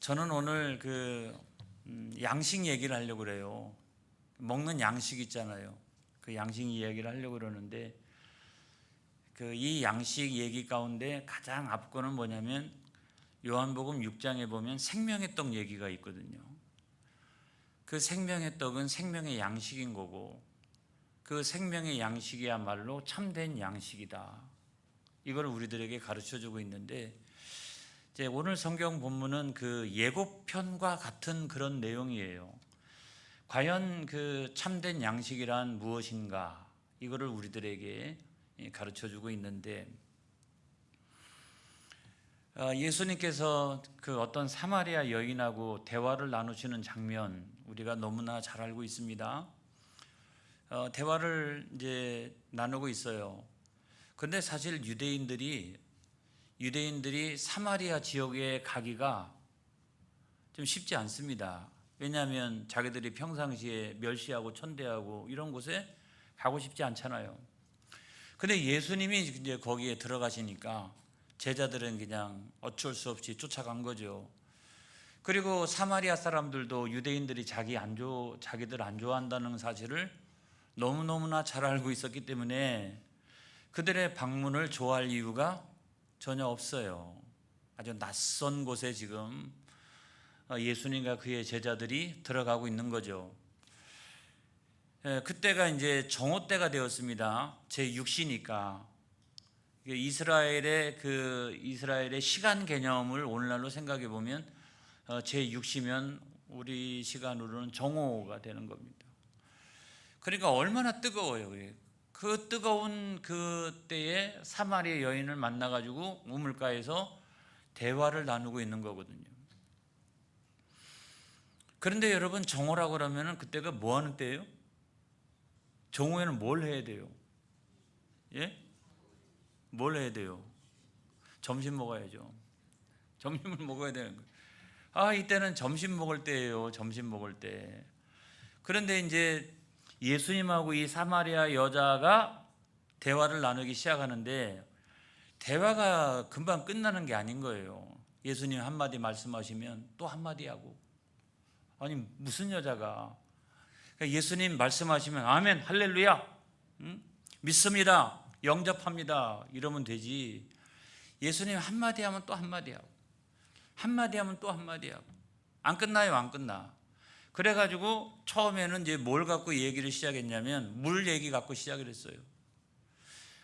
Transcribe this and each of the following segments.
저는 오늘 양식 얘기를 하려고 그래요. 먹는 양식 있잖아요. 그 양식 이야기를 하려고 그러는데 이 양식 얘기 가운데 가장 앞거는 뭐냐면 요한복음 6장에 보면 생명의 떡 얘기가 있거든요. 그 생명의 떡은 생명의 양식인 거고 그 생명의 양식이야말로 참된 양식이다. 이걸 우리들에게 가르쳐주고 있는데 이제 오늘 성경 본문은 그 예고편과 같은 그런 내용이에요. 과연 그 참된 양식이란 무엇인가? 이거를 우리들에게 가르쳐주고 있는데 예수님께서 그 어떤 사마리아 여인하고 대화를 나누시는 장면 우리가 너무나 잘 알고 있습니다. 대화를 이제 나누고 있어요. 근데 사실 유대인들이 사마리아 지역에 가기가 좀 쉽지 않습니다. 왜냐하면 자기들이 평상시에 멸시하고 천대하고 이런 곳에 가고 싶지 않잖아요. 근데 예수님이 이제 거기에 들어가시니까 제자들은 그냥 어쩔 수 없이 쫓아간 거죠. 그리고 사마리아 사람들도 유대인들이 자기들 안 좋아한다는 사실을 너무너무나 잘 알고 있었기 때문에 그들의 방문을 좋아할 이유가 전혀 없어요. 아주 낯선 곳에 지금 예수님과 그의 제자들이 들어가고 있는 거죠. 그때가 이제 정오 때가 되었습니다. 제6시니까 이스라엘의 시간 개념을 오늘날로 생각해 보면 제6시면 우리 시간으로는 정오가 되는 겁니다. 그러니까 얼마나 뜨거워요. 그 뜨거운 그때에 사마리아 여인을 만나가지고 우물가에서 대화를 나누고 있는 거거든요. 그런데 여러분 정오라고 그러면 그때가 뭐 하는 때예요? 정오에는 뭘 해야 돼요? 예? 뭘 해야 돼요? 점심 먹어야죠. 점심을 먹어야 되는 거예요. 이때는 점심 먹을 때예요. 점심 먹을 때. 그런데 이제 예수님하고 이 사마리아 여자가 대화를 나누기 시작하는데 대화가 금방 끝나는 게 아닌 거예요. 예수님 한마디 말씀하시면 또 한마디 하고 아니 무슨 여자가 예수님 말씀하시면 아멘 할렐루야 믿습니다 영접합니다 이러면 되지. 예수님 한마디 하면 또 한마디 하고 한마디 하면 또 한마디 하고 안 끝나요. 안 끝나. 그래가지고 처음에는 이제 뭘 갖고 얘기를 시작했냐면 물 얘기 갖고 시작을 했어요.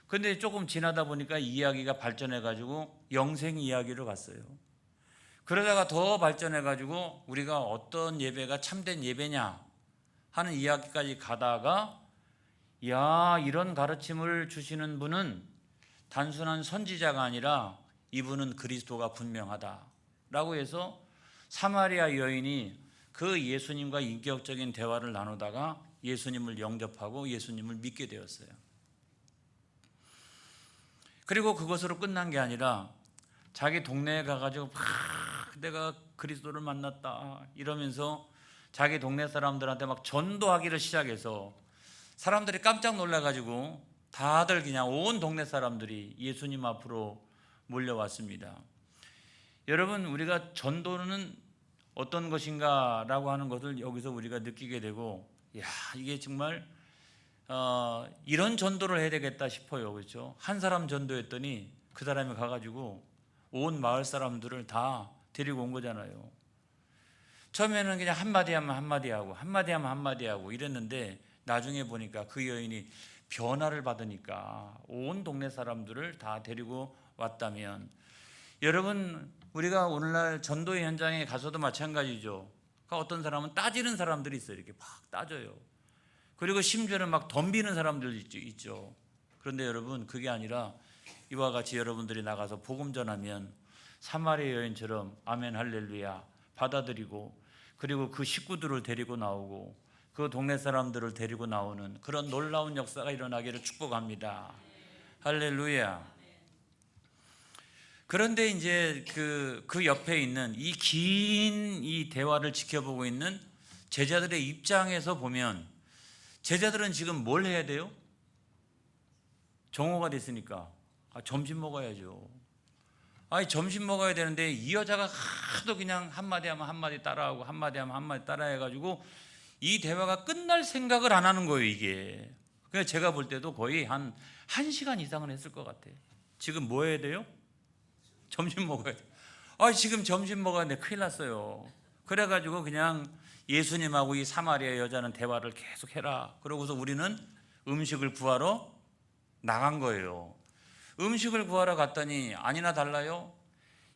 근데 조금 지나다 보니까 이야기가 발전해가지고 영생 이야기로 갔어요. 그러다가 더 발전해가지고 우리가 어떤 예배가 참된 예배냐 하는 이야기까지 가다가 이런 가르침을 주시는 분은 단순한 선지자가 아니라 이분은 그리스도가 분명하다라고 해서 사마리아 여인이 그 예수님과 인격적인 대화를 나누다가 예수님을 영접하고 예수님을 믿게 되었어요. 그리고 그것으로 끝난 게 아니라 자기 동네에 가가지고 내가 그리스도를 만났다 이러면서 자기 동네 사람들한테 막 전도하기를 시작해서 사람들이 깜짝 놀라가지고 다들 그냥 온 동네 사람들이 예수님 앞으로 몰려왔습니다. 여러분 우리가 전도는 어떤 것인가 라고 하는 것을 여기서 우리가 느끼게 되고 이게 정말 이런 전도를 해야 되겠다 싶어요. 그렇죠? 한 사람 전도했더니 그 사람이 가가지고 온 마을 사람들을 다 데리고 온 거잖아요. 처음에는 그냥 한마디 하면 한마디 하고 한마디 하면 한마디 하고 이랬는데 나중에 보니까 그 여인이 변화를 받으니까 온 동네 사람들을 다 데리고 왔다면 여러분 우리가 오늘날 전도의 현장에 가서도 마찬가지죠. 어떤 사람은 따지는 사람들이 있어요. 이렇게 막 따져요. 그리고 심지어는 막 덤비는 사람들 있죠. 그런데 여러분 그게 아니라 이와 같이 여러분들이 나가서 복음 전하면 사마리아 여인처럼 아멘 할렐루야 받아들이고 그리고 그 식구들을 데리고 나오고 그 동네 사람들을 데리고 나오는 그런 놀라운 역사가 일어나기를 축복합니다. 할렐루야. 그런데 이제 그 옆에 있는 이 긴 이 대화를 지켜보고 있는 제자들의 입장에서 보면 제자들은 지금 뭘 해야 돼요? 정오가 됐으니까 점심 먹어야죠. 아니 점심 먹어야 되는데 이 여자가 하도 그냥 한마디 하면 한마디 따라하고 한마디 하면 한마디 따라해가지고 이 대화가 끝날 생각을 안 하는 거예요 이게. 그래서 제가 볼 때도 거의 한 1시간 이상은 했을 것 같아요. 지금 뭐 해야 돼요? 점심 먹어야 돼요. 아 지금 점심 먹어야 돼. 큰일 났어요. 그래가지고 그냥 예수님하고 이 사마리아 여자는 대화를 계속 해라. 그러고서 우리는 음식을 구하러 나간 거예요. 음식을 구하러 갔더니 아니나 달라요.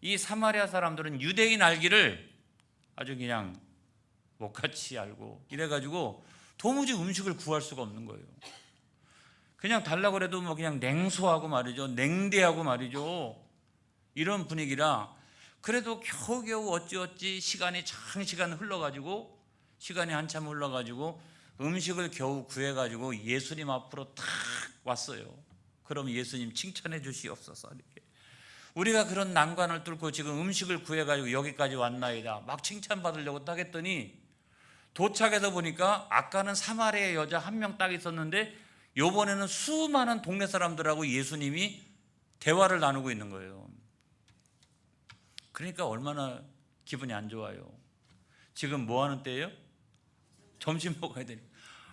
이 사마리아 사람들은 유대인 알기를 아주 그냥 못같이 알고 이래가지고 도무지 음식을 구할 수가 없는 거예요. 그냥 달라고 그래도 뭐 그냥 냉소하고 말이죠. 냉대하고 말이죠. 이런 분위기라 그래도 겨우겨우 어찌어찌 시간이 장시간 흘러가지고 시간이 한참 흘러가지고 음식을 겨우 구해가지고 예수님 앞으로 탁 왔어요. 그럼 예수님 칭찬해 주시옵소서. 이렇게 우리가 그런 난관을 뚫고 지금 음식을 구해가지고 여기까지 왔나이다 막 칭찬받으려고 딱 했더니 도착해서 보니까 아까는 사마리아 여자 한 명 딱 있었는데 요번에는 수많은 동네 사람들하고 예수님이 대화를 나누고 있는 거예요. 그러니까 얼마나 기분이 안 좋아요. 지금 뭐 하는 때예요? 점심 먹어야 되니까.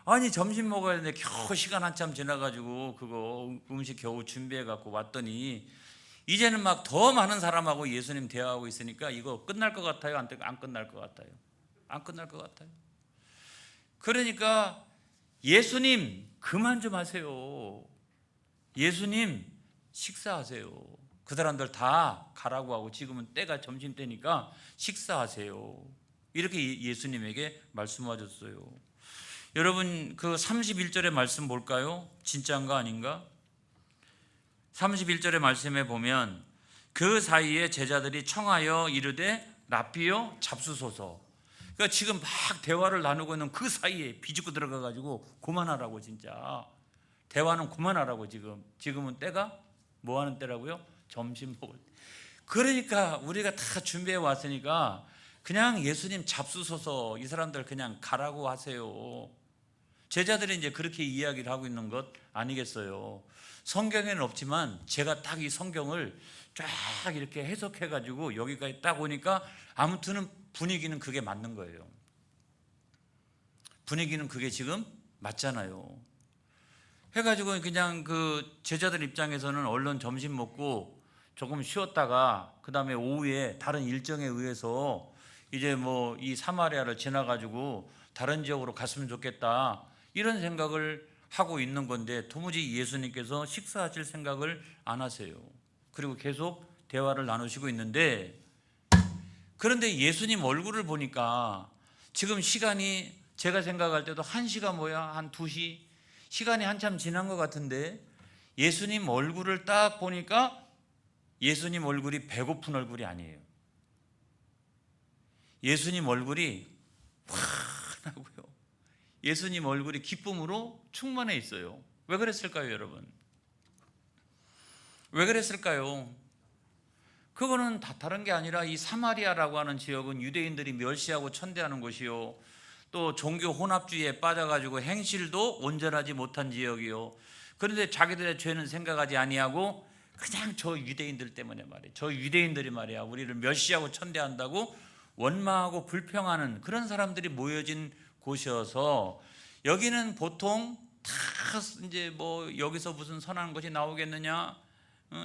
아니 점심 먹어야 되는데 겨우 시간 한참 지나가지고 그거 음식 겨우 준비해갖고 왔더니 이제는 막 더 많은 사람하고 예수님 대화하고 있으니까 이거 끝날 것 같아요? 안 끝날 것 같아요? 안 끝날 것 같아요. 그러니까 예수님 그만 좀 하세요. 예수님 식사하세요. 그 사람들 다 가라고 하고 지금은 때가 점심때니까 식사하세요. 이렇게 예수님에게 말씀하셨어요. 여러분 그 31절의 말씀 볼까요? 진짜인가 아닌가? 31절의 말씀에 보면 그 사이에 제자들이 청하여 이르되 랍비여 잡수소서. 그러니까 지금 막 대화를 나누고 있는 그 사이에 비집고 들어가가지고 그만하라고. 진짜 대화는 그만하라고. 지금은 때가 뭐 하는 때라고요? 점심 먹을 때. 그러니까 우리가 다 준비해 왔으니까 그냥 예수님 잡수소서, 이 사람들 그냥 가라고 하세요. 제자들이 이제 그렇게 이야기를 하고 있는 것 아니겠어요? 성경에는 없지만 제가 딱 이 성경을 쫙 이렇게 해석해 가지고 여기까지 딱 오니까 아무튼 분위기는 그게 맞는 거예요. 분위기는 그게 지금 맞잖아요. 해가지고 그냥 그 제자들 입장에서는 얼른 점심 먹고 조금 쉬었다가 그 다음에 오후에 다른 일정에 의해서 이제 뭐 이 사마리아를 지나가지고 다른 지역으로 갔으면 좋겠다 이런 생각을 하고 있는 건데 도무지 예수님께서 식사하실 생각을 안 하세요. 그리고 계속 대화를 나누시고 있는데 그런데 예수님 얼굴을 보니까 지금 시간이 제가 생각할 때도 1시가 뭐야 한 2시 시간이 한참 지난 것 같은데 예수님 얼굴을 딱 보니까 예수님 얼굴이 배고픈 얼굴이 아니에요. 예수님 얼굴이 환하고요. 예수님 얼굴이 기쁨으로 충만해 있어요. 왜 그랬을까요, 여러분? 왜 그랬을까요? 그거는 다 다른 게 아니라 이 사마리아라고 하는 지역은 유대인들이 멸시하고 천대하는 곳이요, 또 종교 혼합주의에 빠져가지고 행실도 온전하지 못한 지역이요. 그런데 자기들의 죄는 생각하지 아니하고 그냥 저 유대인들 때문에 말이에요. 저 유대인들이 말이야 우리를 멸시하고 천대한다고 원망하고 불평하는 그런 사람들이 모여진 곳이어서 여기는 보통 다 이제 뭐 여기서 무슨 선한 것이 나오겠느냐,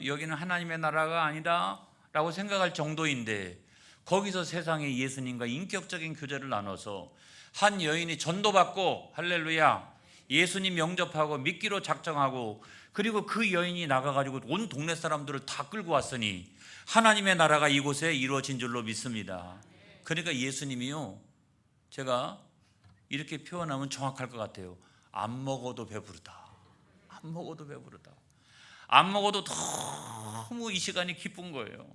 여기는 하나님의 나라가 아니다 라고 생각할 정도인데 거기서 세상에 예수님과 인격적인 교제를 나눠서 한 여인이 전도받고 할렐루야 예수님 영접하고 믿기로 작정하고 그리고 그 여인이 나가가지고 온 동네 사람들을 다 끌고 왔으니 하나님의 나라가 이곳에 이루어진 줄로 믿습니다. 그러니까 예수님이요, 제가 이렇게 표현하면 정확할 것 같아요. 안 먹어도 배부르다. 안 먹어도 배부르다. 안 먹어도 너무 이 시간이 기쁜 거예요.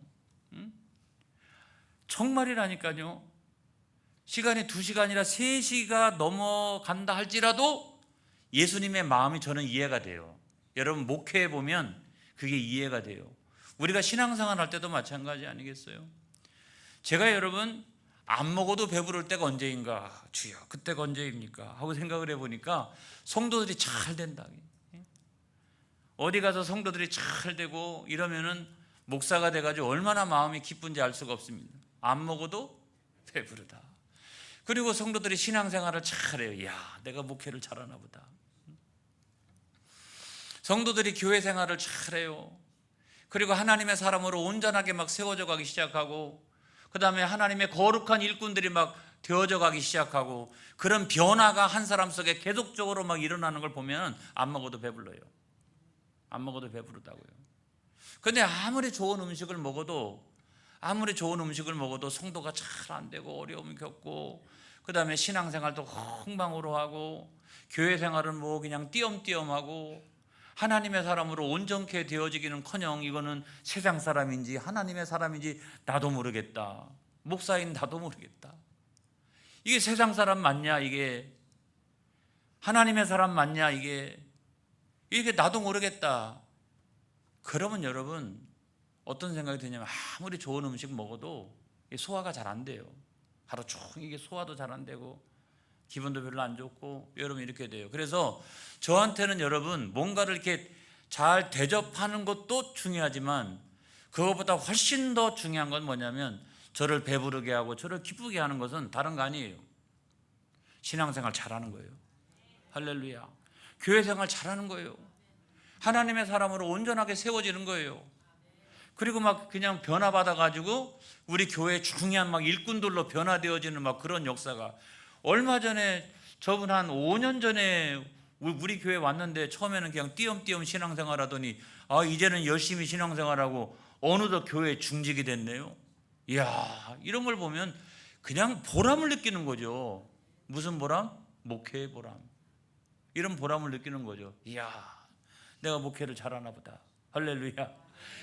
정말이라니까요. 시간이 2시간이라 3시가 넘어간다 할지라도 예수님의 마음이 저는 이해가 돼요. 여러분 목회에 보면 그게 이해가 돼요. 우리가 신앙생활 할 때도 마찬가지 아니겠어요? 제가 여러분 안 먹어도 배부를 때가 언제인가, 주여 그때가 언제입니까 하고 생각을 해보니까 성도들이 잘 된다. 어디 가서 성도들이 잘 되고 이러면은 목사가 돼가지고 얼마나 마음이 기쁜지 알 수가 없습니다. 안 먹어도 배부르다. 그리고 성도들이 신앙생활을 잘해요. 야, 내가 목회를 잘하나 보다. 성도들이 교회 생활을 잘해요. 그리고 하나님의 사람으로 온전하게 막 세워져 가기 시작하고, 그 다음에 하나님의 거룩한 일꾼들이 막 되어져 가기 시작하고, 그런 변화가 한 사람 속에 계속적으로 막 일어나는 걸 보면 안 먹어도 배불러요. 안 먹어도 배부르다고요. 근데 아무리 좋은 음식을 먹어도 성도가 잘 안 되고 어려움을 겪고, 그 다음에 신앙생활도 흥망으로 하고, 교회 생활은 뭐 그냥 띄엄띄엄하고, 하나님의 사람으로 온전케 되어지기는커녕 이거는 세상 사람인지 하나님의 사람인지 나도 모르겠다. 목사인 나도 모르겠다. 이게 세상 사람 맞냐, 이게 하나님의 사람 맞냐, 이게 나도 모르겠다. 그러면 여러분 어떤 생각이 드냐면, 아무리 좋은 음식 먹어도 소화가 잘 안 돼요. 하루 종일 이게 소화도 잘 안 되고 기분도 별로 안 좋고, 여러분 이렇게 돼요. 그래서 저한테는 여러분 뭔가를 이렇게 잘 대접하는 것도 중요하지만, 그것보다 훨씬 더 중요한 건 뭐냐면, 저를 배부르게 하고 저를 기쁘게 하는 것은 다른 거 아니에요. 신앙생활 잘하는 거예요. 할렐루야. 교회 생활 잘하는 거예요. 하나님의 사람으로 온전하게 세워지는 거예요. 그리고 막 그냥 변화받아 가지고 우리 교회 중요한 막 일꾼들로 변화되어지는 막 그런 역사가, 얼마 전에 저분 한 5년 전에 우리 교회 왔는데, 처음에는 그냥 띄엄띄엄 신앙생활 하더니 이제는 열심히 신앙생활하고 어느덧 교회 중직이 됐네요. 이야, 이런 걸 보면 그냥 보람을 느끼는 거죠. 무슨 보람? 목회의 보람. 이런 보람을 느끼는 거죠. 이야, 내가 목회를 잘하나 보다. 할렐루야.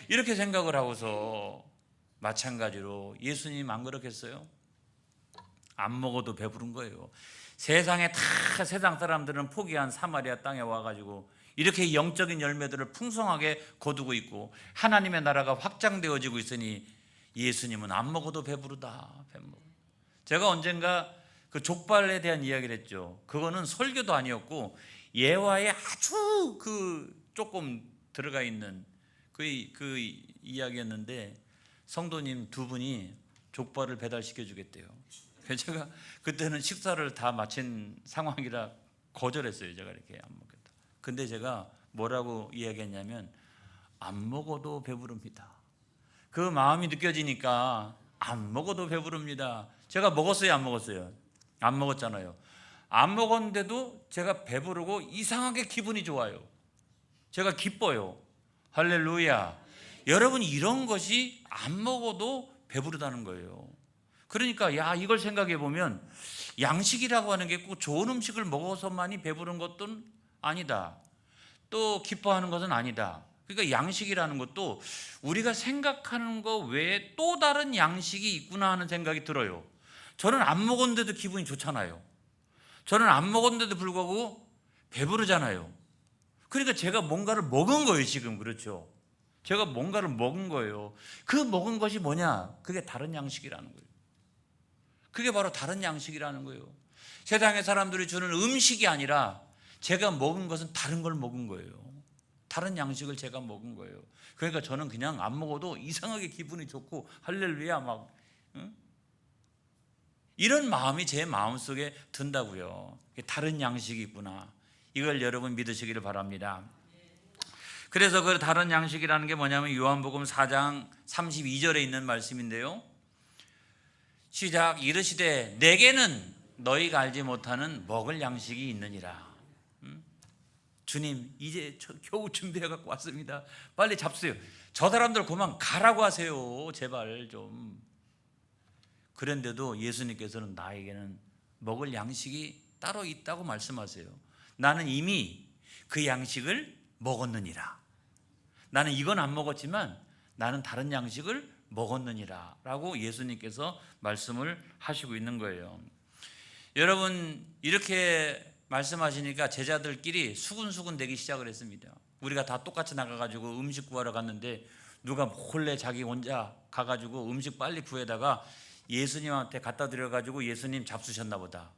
이렇게 생각을 하고서, 마찬가지로 예수님 안 그렇겠어요? 안 먹어도 배부른 거예요. 세상에 다 세상 사람들은 포기한 사마리아 땅에 와가지고 이렇게 영적인 열매들을 풍성하게 거두고 있고, 하나님의 나라가 확장되어지고 있으니 예수님은 안 먹어도 배부르다. 제가 언젠가 그 족발에 대한 이야기를 했죠. 그거는 설교도 아니었고 예화에 아주 조금 들어가 있는 그 이야기였는데, 성도님 두 분이 족발을 배달시켜 주겠대요. 그래서 제가 그때는 식사를 다 마친 상황이라 거절했어요. 제가 이렇게 안 먹겠다. 근데 제가 뭐라고 이야기했냐면, 안 먹어도 배부릅니다. 그 마음이 느껴지니까 안 먹어도 배부릅니다. 제가 먹었어요, 안 먹었어요? 안 먹었잖아요. 안 먹었는데도 제가 배부르고 이상하게 기분이 좋아요. 제가 기뻐요. 할렐루야. 여러분, 이런 것이 안 먹어도 배부르다는 거예요. 그러니까 이걸 생각해 보면, 양식이라고 하는 게 꼭 좋은 음식을 먹어서만이 배부른 것은 아니다. 또 기뻐하는 것은 아니다. 그러니까 양식이라는 것도 우리가 생각하는 것 외에 또 다른 양식이 있구나 하는 생각이 들어요. 저는 안 먹었는데도 기분이 좋잖아요. 저는 안 먹었는데도 불구하고 배부르잖아요. 그러니까 제가 뭔가를 먹은 거예요, 지금. 그렇죠? 제가 뭔가를 먹은 거예요. 그 먹은 것이 뭐냐? 그게 다른 양식이라는 거예요. 그게 바로 다른 양식이라는 거예요. 세상의 사람들이 주는 음식이 아니라 제가 먹은 것은 다른 걸 먹은 거예요. 다른 양식을 제가 먹은 거예요. 그러니까 저는 그냥 안 먹어도 이상하게 기분이 좋고, 할렐루야 막, 응? 이런 마음이 제 마음속에 든다고요. 다른 양식이 있구나. 이걸 여러분 믿으시기를 바랍니다. 그래서 그 다른 양식이라는 게 뭐냐면, 요한복음 4장 32절에 있는 말씀인데요. 시작. 이르시되 내게는 너희가 알지 못하는 먹을 양식이 있느니라. 주님, 이제 겨우 준비해 갖고 왔습니다. 빨리 잡수요. 저 사람들 그만 가라고 하세요. 제발 좀. 그런데도 예수님께서는 나에게는 먹을 양식이 따로 있다고 말씀하세요. 나는 이미 그 양식을 먹었느니라. 나는 이건 안 먹었지만 나는 다른 양식을 먹었느니라 라고 예수님께서 말씀을 하시고 있는 거예요. 여러분, 이렇게 말씀하시니까 제자들끼리 수군수군 되기 시작을 했습니다. 우리가 다 똑같이 나가가지고 음식 구하러 갔는데, 누가 몰래 자기 혼자 가가지고 음식 빨리 구해다가 예수님한테 갖다 드려가지고 예수님 잡수셨나 보다,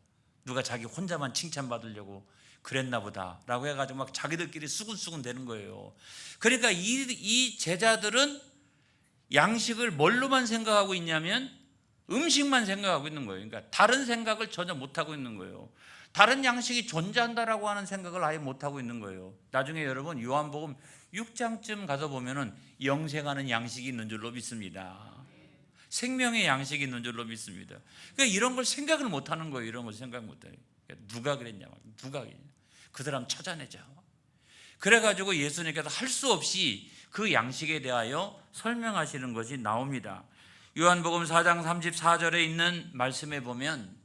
누가 자기 혼자만 칭찬받으려고 그랬나 보다 라고 해가지고 막 자기들끼리 수군수군 되는 거예요. 그러니까 이 제자들은 양식을 뭘로만 생각하고 있냐면 음식만 생각하고 있는 거예요. 그러니까 다른 생각을 전혀 못하고 있는 거예요. 다른 양식이 존재한다라고 하는 생각을 아예 못하고 있는 거예요. 나중에 여러분 요한복음 6장쯤 가서 보면은 영생하는 양식이 있는 줄로 믿습니다. 생명의 양식이 있는 줄로 믿습니다. 그러니까 이런 걸 생각을 못하는 거예요. 이런 걸 생각 못해요. 그러니까 누가 그랬냐, 누가 그랬냐. 그 사람 찾아내자. 그래가지고 예수님께서 할 수 없이 그 양식에 대하여 설명하시는 것이 나옵니다. 요한복음 4장 34절에 있는 말씀에 보면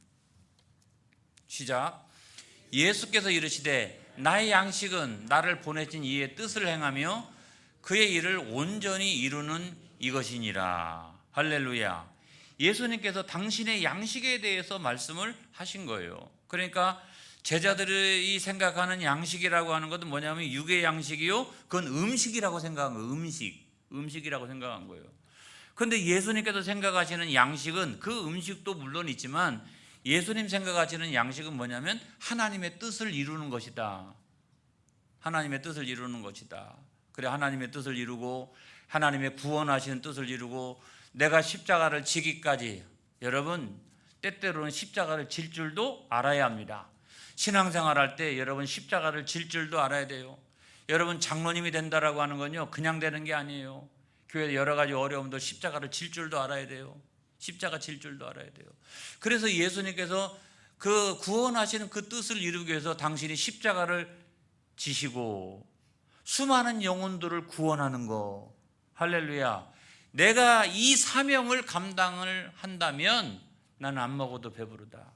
시작. 예수께서 이르시되 나의 양식은 나를 보내신 이의 뜻을 행하며 그의 일을 온전히 이루는 이것이니라. 할렐루야. 예수님께서 당신의 양식에 대해서 말씀을 하신 거예요. 그러니까 제자들이 생각하는 양식이라고 하는 것은 뭐냐면 육의 양식이요, 그건 음식이라고 생각한 거예요. 음식이라고 생각한 거예요. 그런데 예수님께서 생각하시는 양식은 그 음식도 물론 있지만 예수님 생각하시는 양식은 뭐냐면 하나님의 뜻을 이루는 것이다. 하나님의 뜻을 이루는 것이다. 그래, 하나님의 뜻을 이루고 하나님의 구원하시는 뜻을 이루고 내가 십자가를 지기까지, 여러분 때때로는 십자가를 질 줄도 알아야 합니다. 신앙생활할 때 여러분 십자가를 질 줄도 알아야 돼요. 여러분 장로님이 된다라고 하는 건요 그냥 되는 게 아니에요. 교회에 여러 가지 어려움들 십자가를 질 줄도 알아야 돼요. 십자가 질 줄도 알아야 돼요. 그래서 예수님께서 그 구원하시는 그 뜻을 이루기 위해서 당신이 십자가를 지시고 수많은 영혼들을 구원하는 거. 할렐루야. 내가 이 사명을 감당을 한다면 나는 안 먹어도 배부르다.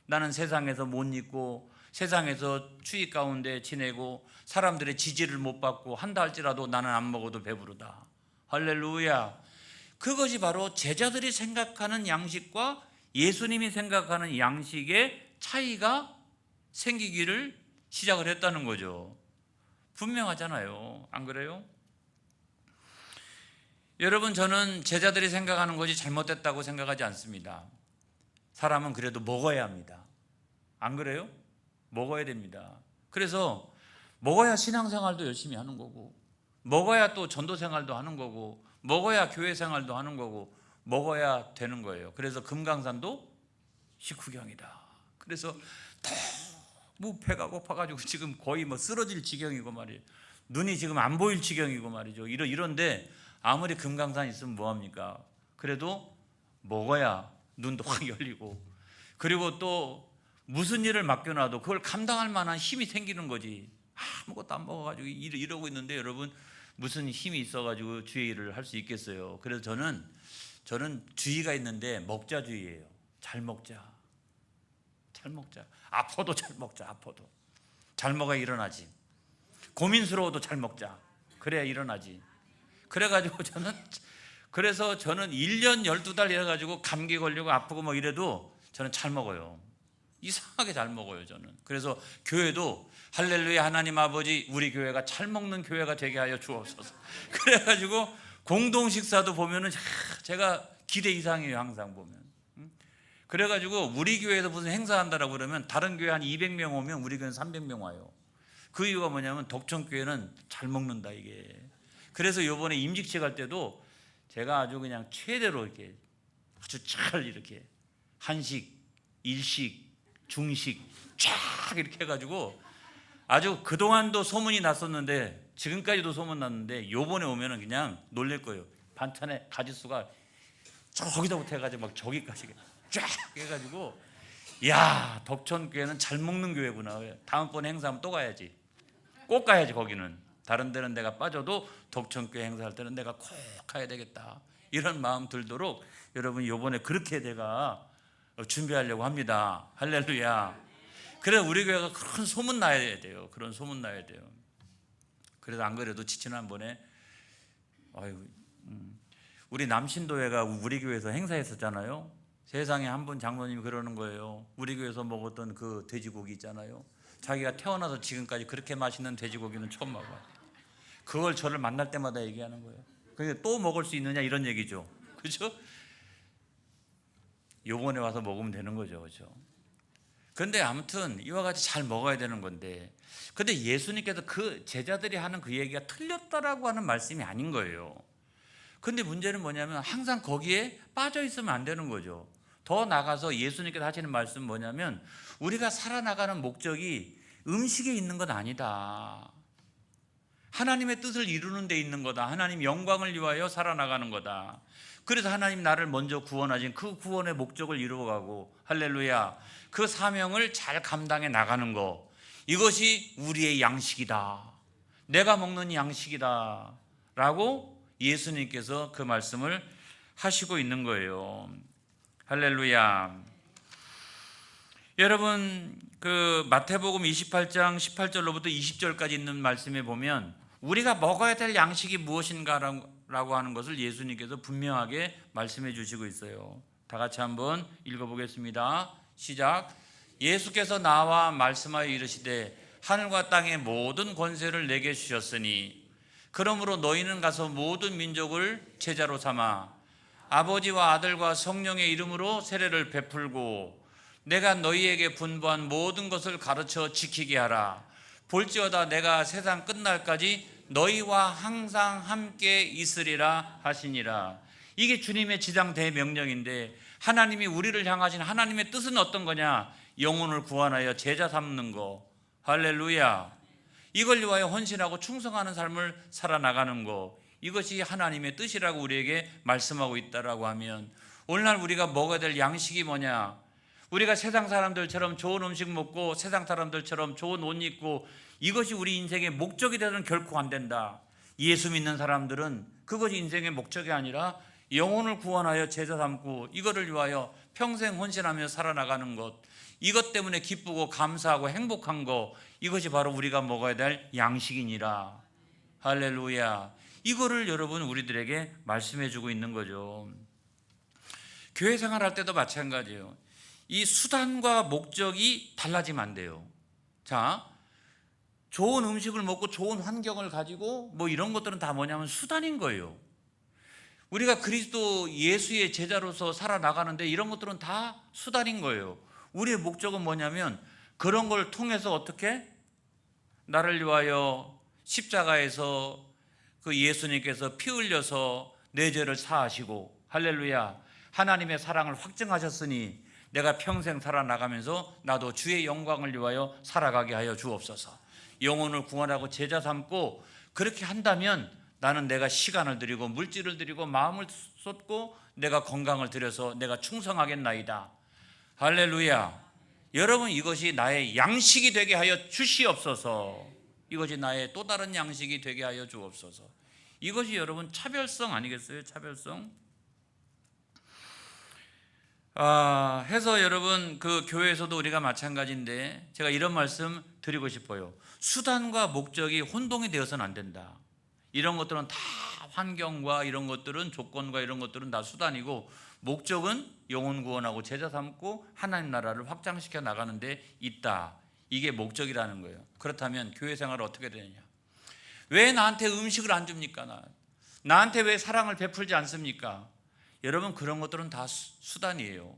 나는 세상에서 못 입고 세상에서 추위 가운데 지내고 사람들의 지지를 못 받고 한다 할지라도 나는 안 먹어도 배부르다. 할렐루야. 그것이 바로 제자들이 생각하는 양식과 예수님이 생각하는 양식의 차이가 생기기를 시작을 했다는 거죠. 분명하잖아요. 안 그래요? 여러분, 저는 제자들이 생각하는 것이 잘못됐다고 생각하지 않습니다. 사람은 그래도 먹어야 합니다. 안 그래요? 먹어야 됩니다. 그래서 먹어야 신앙생활도 열심히 하는 거고, 먹어야 또 전도생활도 하는 거고, 먹어야 교회생활도 하는 거고, 먹어야 되는 거예요. 그래서 금강산도 식후경이다. 그래서 너무 배가 고파가지고 지금 거의 뭐 쓰러질 지경이고 말이에요. 눈이 지금 안 보일 지경이고 말이죠. 이런데 아무리 금강산 있으면 뭐합니까? 그래도 먹어야 눈도 확 열리고, 그리고 또 무슨 일을 맡겨놔도 그걸 감당할 만한 힘이 생기는 거지. 아무것도 안 먹어가지고 이러고 있는데 여러분 무슨 힘이 있어가지고 주의 일을 할 수 있겠어요? 그래서 저는 주의가 있는데 먹자주의예요. 잘 먹자. 아파도 잘 먹자. 아파도 잘 먹어야 일어나지. 고민스러워도 잘 먹자. 그래야 일어나지. 그래가지고 그래서 저는 1년 12달 이래가지고 감기 걸리고 아프고 뭐 이래도 저는 잘 먹어요. 이상하게 잘 먹어요, 저는. 그래서 교회도 할렐루야 하나님 아버지 우리 교회가 잘 먹는 교회가 되게 하여 주옵소서. 그래가지고 공동 식사도 보면은 제가 기대 이상이에요, 항상 보면. 그래가지고 우리 교회에서 무슨 행사한다라고 그러면 다른 교회 한 200명 오면 우리 교회는 300명 와요. 그 이유가 뭐냐면 덕천교회는 잘 먹는다, 이게. 그래서 이번에 임직식 할 때도 제가 아주 그냥 최대로 이렇게 아주 잘 이렇게 한식, 일식, 중식 쫙 이렇게 해가지고 아주 그동안도 소문이 났었는데 지금까지도 소문 났는데 요번에 오면은 그냥 놀랄 거예요. 반찬에 가지수가 저기서부터 해가지고 막 저기까지 쫙 해가지고 야, 덕천교회는 잘 먹는 교회구나. 다음번에 행사하면 또 가야지. 꼭 가야지. 거기는 다른 데는 내가 빠져도 덕천교회 행사할 때는 내가 꼭 가야 되겠다, 이런 마음 들도록 여러분 요번에 그렇게 내가 준비하려고 합니다. 할렐루야. 그래서 우리 교회가 그런 소문 나야 돼요. 그런 소문 나야 돼요. 그래서 안 그래도 지난번에 우리 남신도회가 우리 교회에서 행사했었잖아요. 세상에 한 분 장로님이 그러는 거예요. 우리 교회에서 먹었던 그 돼지고기 있잖아요. 자기가 태어나서 지금까지 그렇게 맛있는 돼지고기는 처음 먹어요. 그걸 저를 만날 때마다 얘기하는 거예요. 그러니까 또 먹을 수 있느냐 이런 얘기죠. 그렇죠? 요번에 와서 먹으면 되는 거죠. 그렇죠? 그런데 아무튼 이와 같이 잘 먹어야 되는 건데, 근데 예수님께서 그 제자들이 하는 그 얘기가 틀렸다라고 하는 말씀이 아닌 거예요. 근데 문제는 뭐냐면 항상 거기에 빠져 있으면 안 되는 거죠. 더 나가서 예수님께서 하시는 말씀 뭐냐면 우리가 살아나가는 목적이 음식에 있는 건 아니다. 하나님의 뜻을 이루는 데 있는 거다. 하나님 영광을 위하여 살아나가는 거다. 그래서 하나님 나를 먼저 구원하신 그 구원의 목적을 이루어가고, 할렐루야, 그 사명을 잘 감당해 나가는 거, 이것이 우리의 양식이다. 내가 먹는 양식이다 라고 예수님께서 그 말씀을 하시고 있는 거예요. 할렐루야. 여러분, 그 마태복음 28장 18절로부터 20절까지 있는 말씀에 보면 우리가 먹어야 될 양식이 무엇인가라고 하는 것을 예수님께서 분명하게 말씀해 주시고 있어요. 다 같이 한번 읽어보겠습니다. 시작. 예수께서 나와 말씀하여 이르시되 하늘과 땅의 모든 권세를 내게 주셨으니 그러므로 너희는 가서 모든 민족을 제자로 삼아 아버지와 아들과 성령의 이름으로 세례를 베풀고 내가 너희에게 분부한 모든 것을 가르쳐 지키게 하라. 볼지어다 내가 세상 끝날까지 너희와 항상 함께 있으리라 하시니라. 이게 주님의 지상 대명령인데 하나님이 우리를 향하신 하나님의 뜻은 어떤 거냐? 영혼을 구원하여 제자 삼는 거. 할렐루야. 이걸 위하여 헌신하고 충성하는 삶을 살아나가는 거, 이것이 하나님의 뜻이라고 우리에게 말씀하고 있다라고 하면 오늘날 우리가 먹어야 될 양식이 뭐냐? 우리가 세상 사람들처럼 좋은 음식 먹고 세상 사람들처럼 좋은 옷 입고 이것이 우리 인생의 목적이 되서는 결코 안 된다. 예수 믿는 사람들은 그것이 인생의 목적이 아니라 영혼을 구원하여 제자 삼고 이거를 위하여 평생 헌신하며 살아나가는 것, 이것 때문에 기쁘고 감사하고 행복한 것, 이것이 바로 우리가 먹어야 될 양식이니라. 할렐루야. 이거를 여러분 우리들에게 말씀해 주고 있는 거죠. 교회 생활할 때도 마찬가지예요. 이 수단과 목적이 달라지면 안 돼요. 자, 좋은 음식을 먹고 좋은 환경을 가지고 뭐 이런 것들은 다 뭐냐면 수단인 거예요. 우리가 그리스도 예수의 제자로서 살아나가는데 이런 것들은 다 수단인 거예요. 우리의 목적은 뭐냐면 그런 걸 통해서 어떻게 나를 위하여 십자가에서 그 예수님께서 피 흘려서 내 죄를 사하시고, 할렐루야, 하나님의 사랑을 확증하셨으니 내가 평생 살아나가면서 나도 주의 영광을 위하여 살아가게 하여 주옵소서. 영혼을 구원하고 제자 삼고 그렇게 한다면 나는 내가 시간을 드리고 물질을 드리고 마음을 쏟고 내가 건강을 들여서 내가 충성하겠나이다. 할렐루야. 여러분, 이것이 나의 양식이 되게 하여 주시옵소서. 이것이 나의 또 다른 양식이 되게 하여 주옵소서. 이것이 여러분 차별성 아니겠어요? 차별성. 해서 여러분 그 교회에서도 우리가 마찬가지인데 제가 이런 말씀 드리고 싶어요. 수단과 목적이 혼동이 되어서는 안 된다. 이런 것들은 다 환경과 이런 것들은 조건과 이런 것들은 다 수단이고 목적은 영혼 구원하고 제자 삼고 하나님 나라를 확장시켜 나가는 데 있다. 이게 목적이라는 거예요. 그렇다면 교회 생활은 어떻게 되느냐? 왜 나한테 음식을 안 줍니까? 나한테 왜 사랑을 베풀지 않습니까? 여러분, 그런 것들은 다 수단이에요.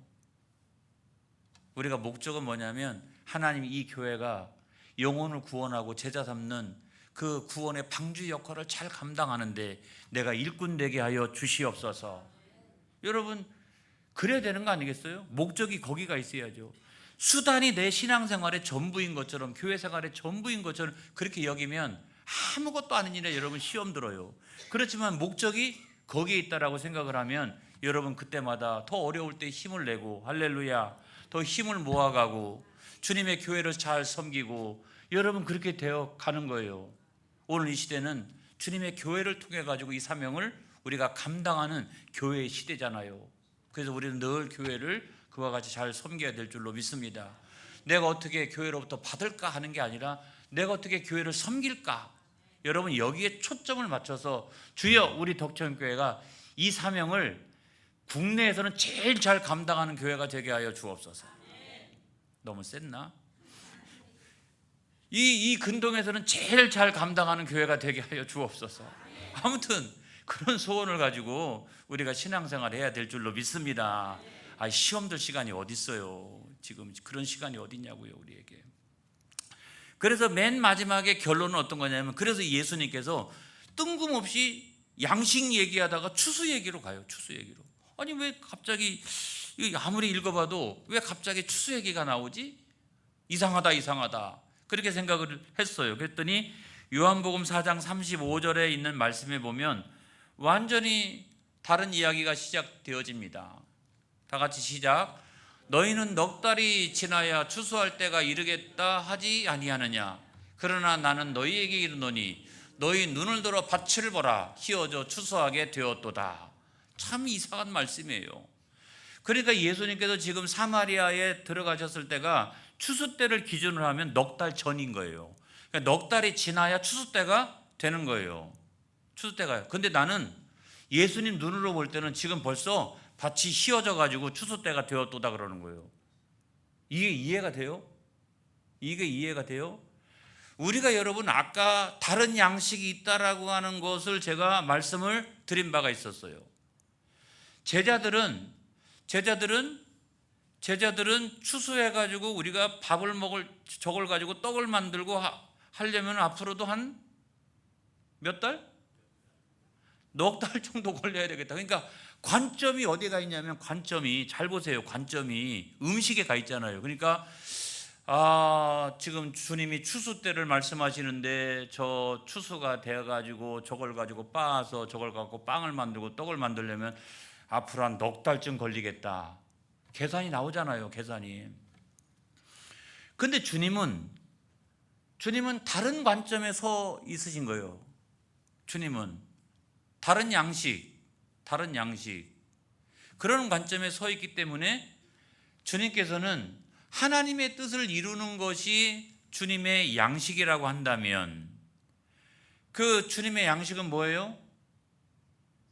우리가 목적은 뭐냐면 하나님 이 교회가 영혼을 구원하고 제자 삼는 그 구원의 방주 역할을 잘 감당하는데 내가 일꾼 되게 하여 주시옵소서. 여러분, 그래야 되는 거 아니겠어요? 목적이 거기가 있어야죠. 수단이 내 신앙생활의 전부인 것처럼, 교회 생활의 전부인 것처럼 그렇게 여기면 아무것도 아닌 일에 여러분 시험 들어요. 그렇지만 목적이 거기에 있다라고 생각을 하면 여러분 그때마다 더 어려울 때 힘을 내고, 할렐루야, 더 힘을 모아가고 주님의 교회를 잘 섬기고 여러분 그렇게 되어 가는 거예요. 오늘 이 시대는 주님의 교회를 통해 가지고 이 사명을 우리가 감당하는 교회의 시대잖아요. 그래서 우리는 늘 교회를 그와 같이 잘 섬겨야 될 줄로 믿습니다. 내가 어떻게 교회로부터 받을까 하는 게 아니라 내가 어떻게 교회를 섬길까. 여러분 여기에 초점을 맞춰서 주여 우리 덕천교회가 이 사명을 국내에서는 제일 잘 감당하는 교회가 되게 하여 주옵소서. 너무 셌나? 이 근동에서는 제일 잘 감당하는 교회가 되게 하여 주옵소서. 아무튼 그런 소원을 가지고 우리가 신앙생활 해야 될 줄로 믿습니다. 시험들 시간이 어디 있어요? 지금 그런 시간이 어디 있냐고요, 우리에게. 그래서 맨 마지막에 결론은 어떤 거냐면, 그래서 예수님께서 뜬금없이 양식 얘기하다가 추수 얘기로 가요. 추수 얘기로. 아니 왜 갑자기, 아무리 읽어봐도 왜 갑자기 추수 얘기가 나오지? 이상하다. 그렇게 생각을 했어요. 그랬더니 요한복음 4장 35절에 있는 말씀에 보면 완전히 다른 이야기가 시작되어집니다. 다 같이 시작. 너희는 넉 달이 지나야 추수할 때가 이르겠다 하지 아니하느냐. 그러나 나는 너희에게 이르노니 너희 눈을 들어 밭을 보라. 희어져 추수하게 되었도다. 참 이상한 말씀이에요. 그러니까 예수님께서 지금 사마리아에 들어가셨을 때가 추수 때를 기준으로 하면 넉 달 전인 거예요. 그러니까 넉 달이 지나야 추수 때가 되는 거예요. 추수 때가요. 근데 나는 예수님 눈으로 볼 때는 지금 벌써 밭이 휘어져 가지고 추수 때가 되었도다 그러는 거예요. 이게 이해가 돼요? 이게 이해가 돼요? 우리가 여러분 아까 다른 양식이 있다라고 하는 것을 제가 말씀을 드린 바가 있었어요. 제자들은 추수해 가지고 우리가 밥을 먹을 저걸 가지고 떡을 만들고 하려면 앞으로도 한 몇 달? 넉 달 정도 걸려야 되겠다. 그러니까 관점이 어디가 있냐면, 관점이, 잘 보세요. 관점이 음식에 가 있잖아요. 그러니까 지금 주님이 추수 때를 말씀하시는데 저 추수가 되어 가지고 저걸 가지고 빻아서 저걸 갖고 빵을 만들고 떡을 만들려면 앞으로 한 넉 달쯤 걸리겠다. 계산이 나오잖아요. 계산이. 근데 주님은 다른 관점에 서 있으신 거예요. 주님은 다른 양식 그런 관점에 서 있기 때문에 주님께서는 하나님의 뜻을 이루는 것이 주님의 양식이라고 한다면, 그 주님의 양식은 뭐예요?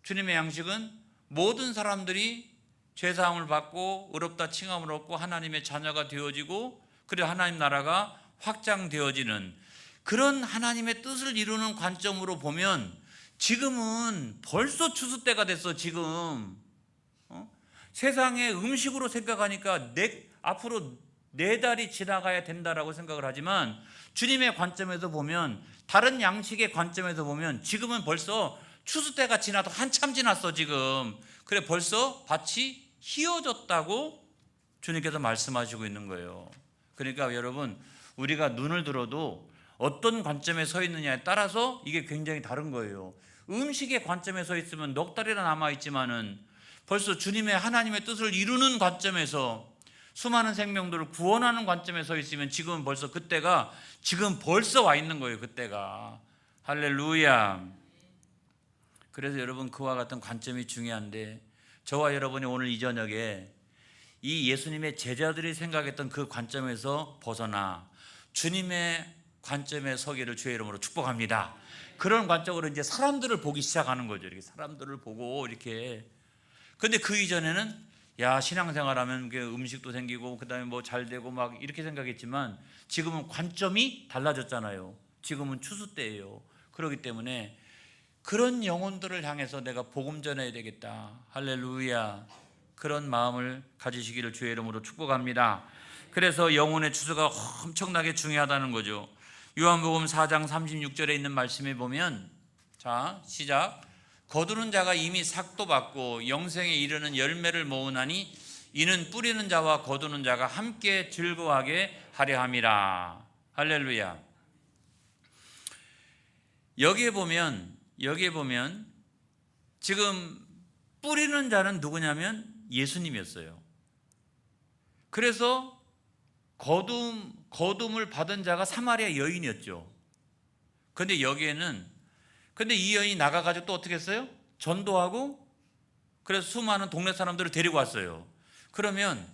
주님의 양식은 모든 사람들이 죄사함을 받고 의롭다 칭함을 얻고 하나님의 자녀가 되어지고, 그리고 하나님 나라가 확장되어지는 그런 하나님의 뜻을 이루는 관점으로 보면 지금은 벌써 추수 때가 됐어. 지금 세상의 음식으로 생각하니까 앞으로 4달이 지나가야 된다라고 생각을 하지만, 주님의 관점에서 보면, 다른 양식의 관점에서 보면 지금은 벌써 추수 때가 지나도 한참 지났어. 지금 그래 벌써 밭이 휘어졌다고 주님께서 말씀하시고 있는 거예요. 그러니까 여러분, 우리가 눈을 들어도 어떤 관점에 서 있느냐에 따라서 이게 굉장히 다른 거예요. 음식의 관점에 서 있으면 넉 달이나 남아있지만은 벌써 주님의 하나님의 뜻을 이루는 관점에서 수많은 생명들을 구원하는 관점에 서 있으면 지금 벌써 그때가 지금 벌써 와 있는 거예요. 그때가. 할렐루야. 그래서 여러분, 그와 같은 관점이 중요한데, 저와 여러분이 오늘 이 저녁에 이 예수님의 제자들이 생각했던 그 관점에서 벗어나 주님의 관점에 서기를 주의 이름으로 축복합니다. 그런 관점으로 이제 사람들을 보기 시작하는 거죠. 이렇게 사람들을 보고 이렇게. 근데 그 이전에는 신앙생활하면 음식도 생기고 그다음에 뭐 잘 되고 막 이렇게 생각했지만, 지금은 관점이 달라졌잖아요. 지금은 추수 때예요. 그렇기 때문에 그런 영혼들을 향해서 내가 복음 전해야 되겠다. 할렐루야. 그런 마음을 가지시기를 주의 이름으로 축복합니다. 그래서 영혼의 추수가 엄청나게 중요하다는 거죠. 요한복음 4장 36절에 있는 말씀에 보면, 자 시작. 거두는 자가 이미 삭도 받고 영생에 이르는 열매를 모으나니 이는 뿌리는 자와 거두는 자가 함께 즐거워하게 하려 함이라. 할렐루야. 여기에 보면 지금 뿌리는 자는 누구냐면 예수님이었어요. 그래서 거둠을 받은 자가 사마리아 여인이었죠. 근데 이 여인이 나가가지고 또 어떻게 했어요? 전도하고, 그래서 수많은 동네 사람들을 데리고 왔어요. 그러면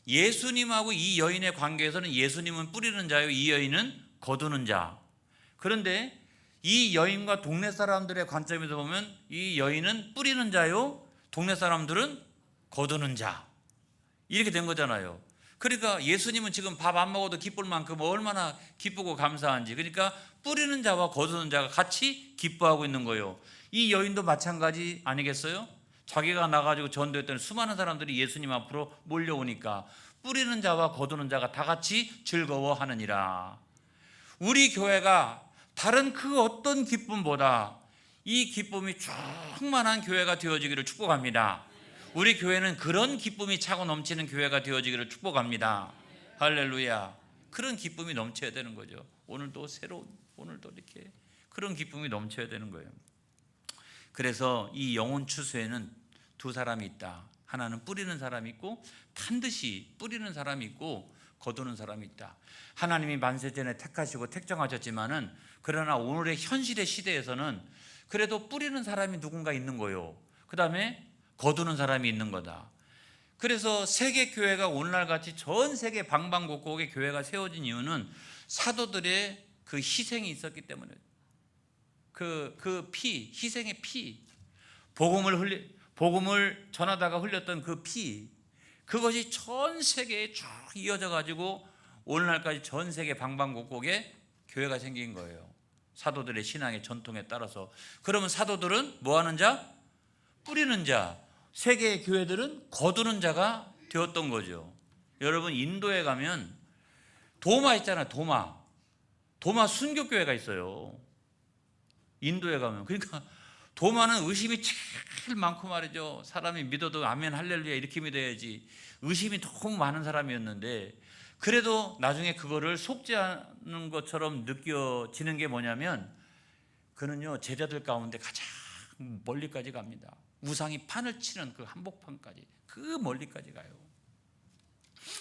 예수님하고 이 여인의 관계에서는 예수님은 뿌리는 자요, 이 여인은 거두는 자. 그런데 이 여인과 동네 사람들의 관점에서 보면 이 여인은 뿌리는 자요, 동네 사람들은 거두는 자. 이렇게 된 거잖아요. 그러니까 예수님은 지금 밥 안 먹어도 기쁠 만큼 얼마나 기쁘고 감사한지. 그러니까 뿌리는 자와 거두는 자가 같이 기뻐하고 있는 거예요. 이 여인도 마찬가지 아니겠어요? 자기가 나가지고 전도했더니 수많은 사람들이 예수님 앞으로 몰려오니까 뿌리는 자와 거두는 자가 다 같이 즐거워하느니라. 우리 교회가 다른 그 어떤 기쁨보다 이 기쁨이 충만한 교회가 되어지기를 축복합니다. 우리 교회는 그런 기쁨이 차고 넘치는 교회가 되어지기를 축복합니다. 할렐루야. 그런 기쁨이 넘쳐야 되는 거죠. 오늘도 이렇게 그런 기쁨이 넘쳐야 되는 거예요. 그래서 이 영혼 추수에는 두 사람이 있다. 하나는 뿌리는 사람이 있고 반드시 뿌리는 사람이 있고 거두는 사람이 있다. 하나님이 만세전에 택하시고 택정하셨지만은 그러나 오늘의 현실의 시대에서는 그래도 뿌리는 사람이 누군가 있는 거예요. 그 다음에 거두는 사람이 있는 거다. 그래서 세계 교회가 오늘날 같이 전 세계 방방곡곡에 교회가 세워진 이유는 사도들의 그 희생이 있었기 때문에 희생의 피, 복음을 전하다가 흘렸던 그 피, 그것이 전 세계에 쭉 이어져 가지고 오늘날까지 전 세계 방방곡곡에 교회가 생긴 거예요. 사도들의 신앙의 전통에 따라서. 그러면 사도들은 뭐 하는 자? 뿌리는 자. 세계의 교회들은 거두는 자가 되었던 거죠. 여러분, 인도에 가면 도마 있잖아요. 도마 순교교회가 있어요. 인도에 가면. 그러니까 도마는 의심이 제일 많고 말이죠. 사람이 믿어도 아멘 할렐루야 이렇게 믿어야지. 의심이 너무 많은 사람이었는데 그래도 나중에 그거를 속죄하는 것처럼 느껴지는 게 뭐냐면 그는요, 제자들 가운데 가장 멀리까지 갑니다. 우상이 판을 치는 그 한복판까지, 그 멀리까지 가요.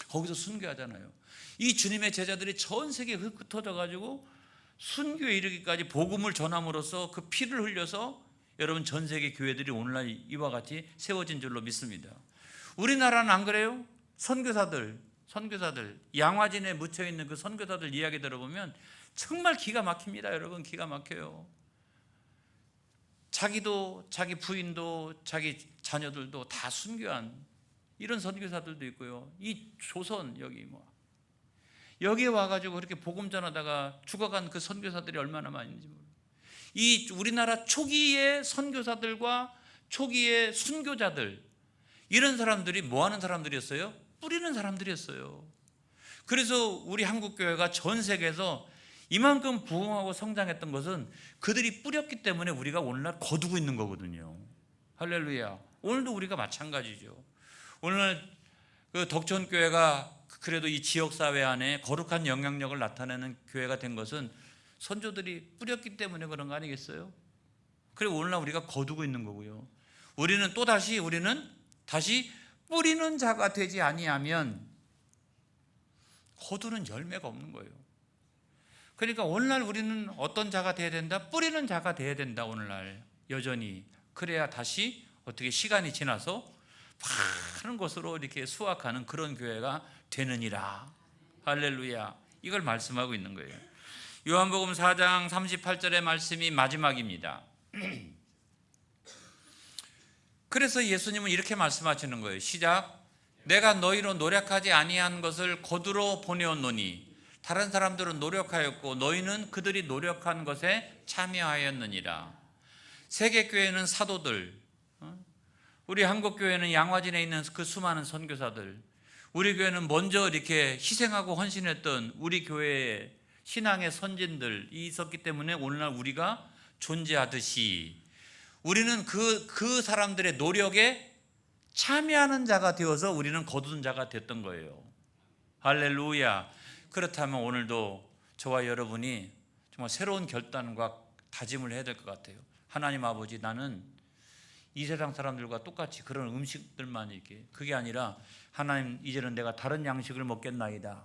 거기서 순교하잖아요. 이 주님의 제자들이 전 세계에 흩어져 가지고 순교에 이르기까지 복음을 전함으로써 그 피를 흘려서 여러분 전 세계 교회들이 오늘날 이와 같이 세워진 줄로 믿습니다. 우리나라는 안 그래요? 선교사들 양화진에 묻혀있는 그 선교사들 이야기 들어보면 정말 기가 막힙니다. 여러분, 기가 막혀요. 자기도, 자기 부인도, 자기 자녀들도 다 순교한 이런 선교사들도 있고요. 이 조선 여기에 와가지고 그렇게 복음 전하다가 죽어간 그 선교사들이 얼마나 많은지 모르겠어요. 이 우리나라 초기의 선교사들과 초기의 순교자들, 이런 사람들이 뭐 하는 사람들이었어요? 뿌리는 사람들이었어요. 그래서 우리 한국교회가 전 세계에서 이만큼 부흥하고 성장했던 것은 그들이 뿌렸기 때문에 우리가 오늘날 거두고 있는 거거든요. 할렐루야. 오늘도 우리가 마찬가지죠. 오늘 그 덕천교회가 그래도 이 지역사회 안에 거룩한 영향력을 나타내는 교회가 된 것은 선조들이 뿌렸기 때문에 그런 거 아니겠어요? 그리고 오늘날 우리가 거두고 있는 거고요. 우리는 다시 뿌리는 자가 되지 아니하면 거두는 열매가 없는 거예요. 그러니까 오늘날 우리는 어떤 자가 되어야 된다? 뿌리는 자가 되어야 된다. 오늘날 여전히. 그래야 다시 어떻게 시간이 지나서 많은 것으로 이렇게 수확하는 그런 교회가 되느니라. 할렐루야. 이걸 말씀하고 있는 거예요. 요한복음 4장 38절의 말씀이 마지막입니다. 그래서 예수님은 이렇게 말씀하시는 거예요. 시작. 내가 너희로 노력하지 아니한 것을 거두러 보내었노니 다른 사람들은 노력하였고 너희는 그들이 노력한 것에 참여하였느니라. 세계교회는 사도들, 우리 한국교회는 양화진에 있는 그 수많은 선교사들, 우리 교회는 먼저 이렇게 희생하고 헌신했던 우리 교회의 신앙의 선진들이 있었기 때문에 오늘날 우리가 존재하듯이 우리는 그 사람들의 노력에 참여하는 자가 되어서 우리는 거두는 자가 됐던 거예요. 할렐루야. 그렇다면 오늘도 저와 여러분이 정말 새로운 결단과 다짐을 해야 될 것 같아요. 하나님 아버지, 나는 이 세상 사람들과 똑같이 그런 음식들만 이렇게, 그게 아니라 하나님, 이제는 내가 다른 양식을 먹겠나이다.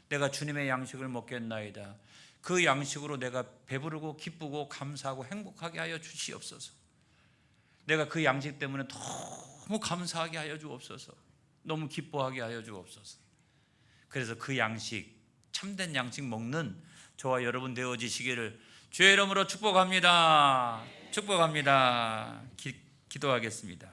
내가 주님의 양식을 먹겠나이다. 그 양식으로 내가 배부르고 기쁘고 감사하고 행복하게 하여 주시옵소서. 내가 그 양식 때문에 너무 감사하게 하여 주옵소서. 너무 기뻐하게 하여 주옵소서. 그래서 그 양식, 참된 양식 먹는 저와 여러분 되어지시기를 주의 이름으로 축복합니다. 축복합니다. 기도하겠습니다.